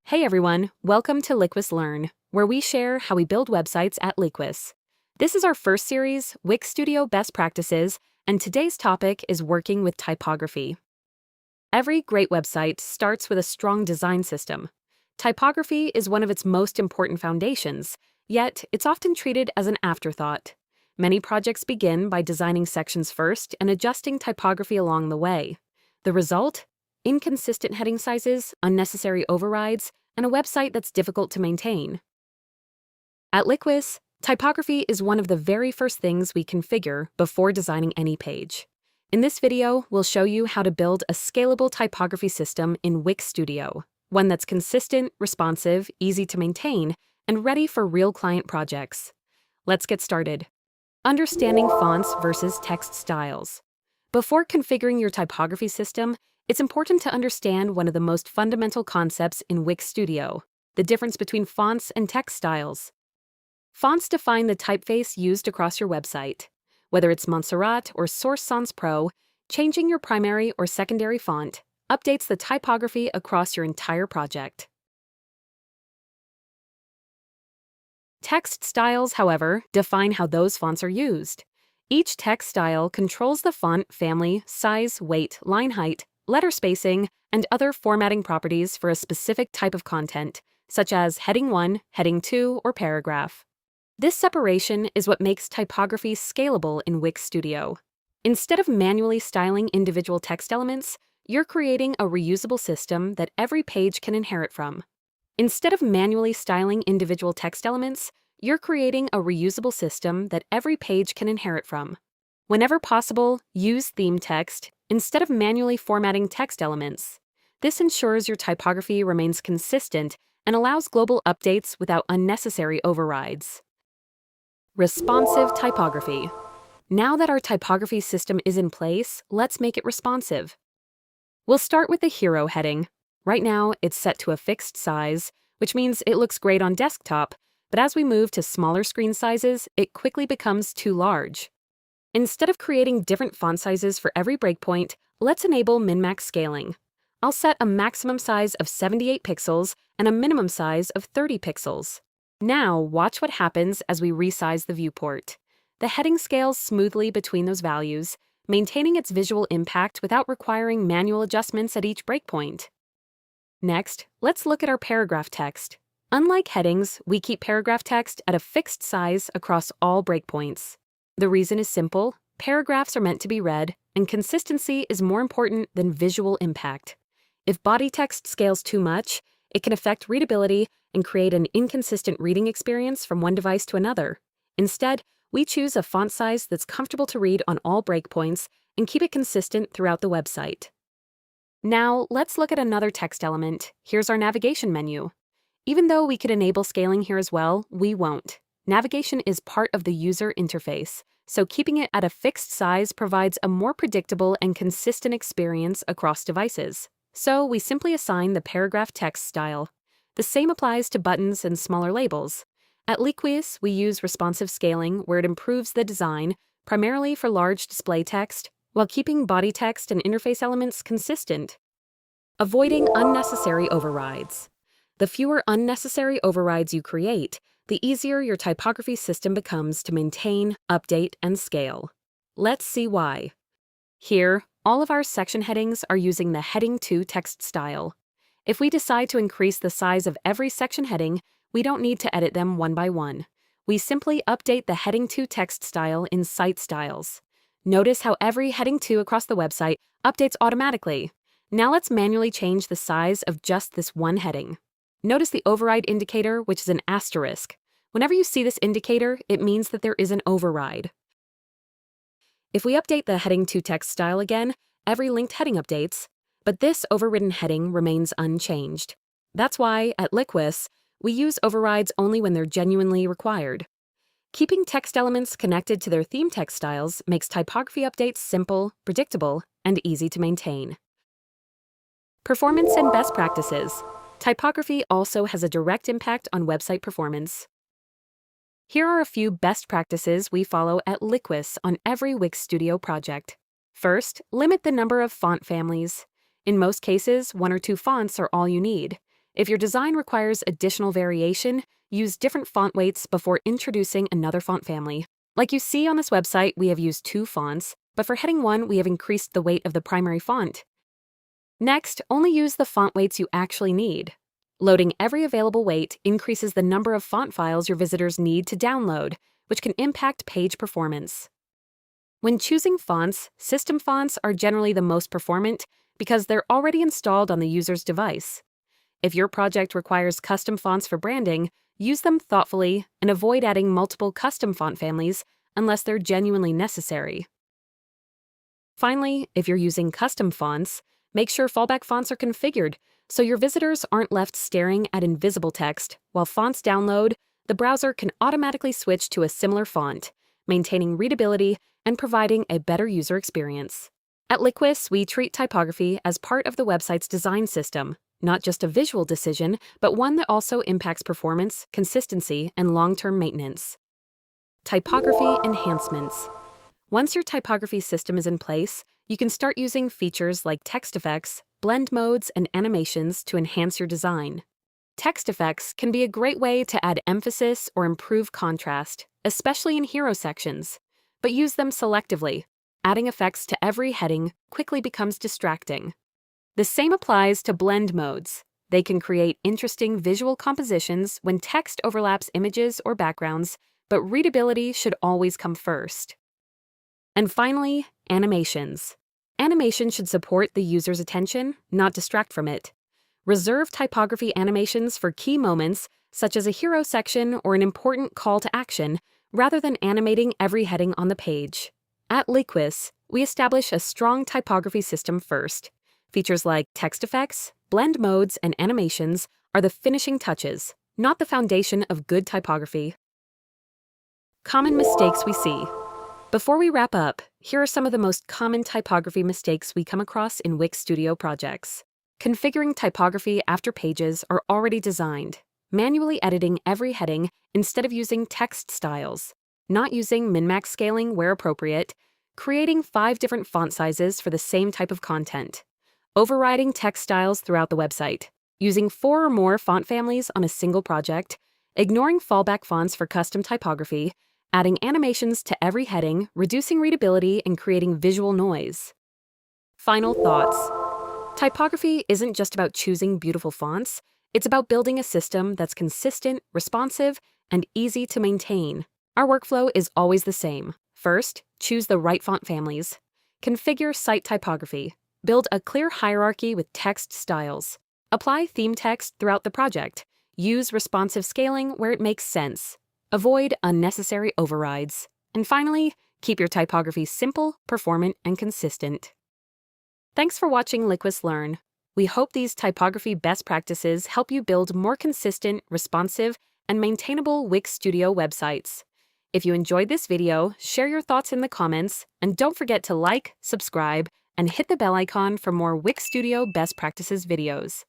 Hey everyone, welcome to Liquis Learn, where we share how we build websites at Liquis. This is our first series, Wix Studio Best Practices, and today's topic is working with typography. Every great website starts with a strong design system. Typography is one of its most important foundations, yet it's often treated as an afterthought. Many projects begin by designing sections first and adjusting typography along the way. The result? Inconsistent heading sizes, unnecessary overrides, and a website that's difficult to maintain. At Liquis, typography is one of the very first things we configure before designing any page. In this video, we'll show you how to build a scalable typography system in Wix Studio, one that's consistent, responsive, easy to maintain, and ready for real client projects. Let's get started. Understanding fonts versus text styles. Before configuring your typography system, it's important to understand one of the most fundamental concepts in Wix Studio, the difference between fonts and text styles. Fonts define the typeface used across your website. Whether it's Montserrat or Source Sans Pro, changing your primary or secondary font updates the typography across your entire project. Text styles, however, define how those fonts are used. Each text style controls the font family, size, weight, line height, letter spacing, and other formatting properties for a specific type of content, such as heading 1, heading 2, or paragraph. This separation is what makes typography scalable in Wix Studio. Instead of manually styling individual text elements, you're creating a reusable system that every page can inherit from. Whenever possible, use theme text instead of manually formatting text elements. This ensures your typography remains consistent and allows global updates without unnecessary overrides. Responsive typography. Now that our typography system is in place, let's make it responsive. We'll start with the hero heading. Right now, it's set to a fixed size, which means it looks great on desktop, but as we move to smaller screen sizes, it quickly becomes too large. Instead of creating different font sizes for every breakpoint, let's enable min-max scaling. I'll set a maximum size of 78 pixels and a minimum size of 30 pixels. Now, watch what happens as we resize the viewport. The heading scales smoothly between those values, maintaining its visual impact without requiring manual adjustments at each breakpoint. Next, let's look at our paragraph text. Unlike headings, we keep paragraph text at a fixed size across all breakpoints. The reason is simple: paragraphs are meant to be read, and consistency is more important than visual impact. If body text scales too much, it can affect readability and create an inconsistent reading experience from one device to another. Instead, we choose a font size that's comfortable to read on all breakpoints and keep it consistent throughout the website. Now, let's look at another text element. Here's our navigation menu. Even though we could enable scaling here as well, we won't. Navigation is part of the user interface, so keeping it at a fixed size provides a more predictable and consistent experience across devices. So we simply assign the paragraph text style. The same applies to buttons and smaller labels. At Liquis, we use responsive scaling where it improves the design, primarily for large display text, while keeping body text and interface elements consistent. Avoiding unnecessary overrides. The fewer unnecessary overrides you create, the easier your typography system becomes to maintain, update, and scale. Let's see why. Here, all of our section headings are using the Heading 2 text style. If we decide to increase the size of every section heading, we don't need to edit them one by one. We simply update the Heading 2 text style in Site Styles. Notice how every Heading 2 across the website updates automatically. Now let's manually change the size of just this one heading. Notice the override indicator, which is an asterisk. Whenever you see this indicator, it means that there is an override. If we update the Heading 2 text style again, every linked heading updates, but this overridden heading remains unchanged. That's why, at Liquis, we use overrides only when they're genuinely required. Keeping text elements connected to their theme text styles makes typography updates simple, predictable, and easy to maintain. Performance and best practices. Typography also has a direct impact on website performance. Here are a few best practices we follow at Liquis on every Wix Studio project. First, limit the number of font families. In most cases, 1 or 2 fonts are all you need. If your design requires additional variation, use different font weights before introducing another font family. Like you see on this website, we have used 2 fonts, but for heading 1, we have increased the weight of the primary font. Next, only use the font weights you actually need. Loading every available weight increases the number of font files your visitors need to download, which can impact page performance. When choosing fonts, system fonts are generally the most performant because they're already installed on the user's device. If your project requires custom fonts for branding, use them thoughtfully and avoid adding multiple custom font families unless they're genuinely necessary. Finally, if you're using custom fonts, make sure fallback fonts are configured so your visitors aren't left staring at invisible text. While fonts download, the browser can automatically switch to a similar font, maintaining readability and providing a better user experience. At Liquis, we treat typography as part of the website's design system, not just a visual decision, but one that also impacts performance, consistency, and long-term maintenance. Typography Enhancements. Once your typography system is in place, you can start using features like text effects, blend modes, and animations to enhance your design. Text effects can be a great way to add emphasis or improve contrast, especially in hero sections, but use them selectively. Adding effects to every heading quickly becomes distracting. The same applies to blend modes. They can create interesting visual compositions when text overlaps images or backgrounds, but readability should always come first. And finally, animations. Animations should support the user's attention, not distract from it. Reserve typography animations for key moments, such as a hero section or an important call to action, rather than animating every heading on the page. At Liquis, we establish a strong typography system first. Features like text effects, blend modes, and animations are the finishing touches, not the foundation of good typography. Common mistakes we see. Before we wrap up, here are some of the most common typography mistakes we come across in Wix Studio projects. Configuring typography after pages are already designed. Manually editing every heading instead of using text styles. Not using min-max scaling where appropriate. Creating 5 different font sizes for the same type of content. Overriding text styles throughout the website. Using 4 or more font families on a single project. Ignoring fallback fonts for custom typography. Adding animations to every heading, reducing readability, and creating visual noise. Final thoughts. Typography isn't just about choosing beautiful fonts, it's about building a system that's consistent, responsive, and easy to maintain. Our workflow is always the same. First, choose the right font families. Configure site typography. Build a clear hierarchy with text styles. Apply theme text throughout the project. Use responsive scaling where it makes sense. Avoid unnecessary overrides. And finally, keep your typography simple, performant, and consistent. Thanks for watching Liquis Learn. We hope these typography best practices help you build more consistent, responsive, and maintainable Wix Studio websites. If you enjoyed this video, share your thoughts in the comments, and don't forget to like, subscribe, and hit the bell icon for more Wix Studio best practices videos.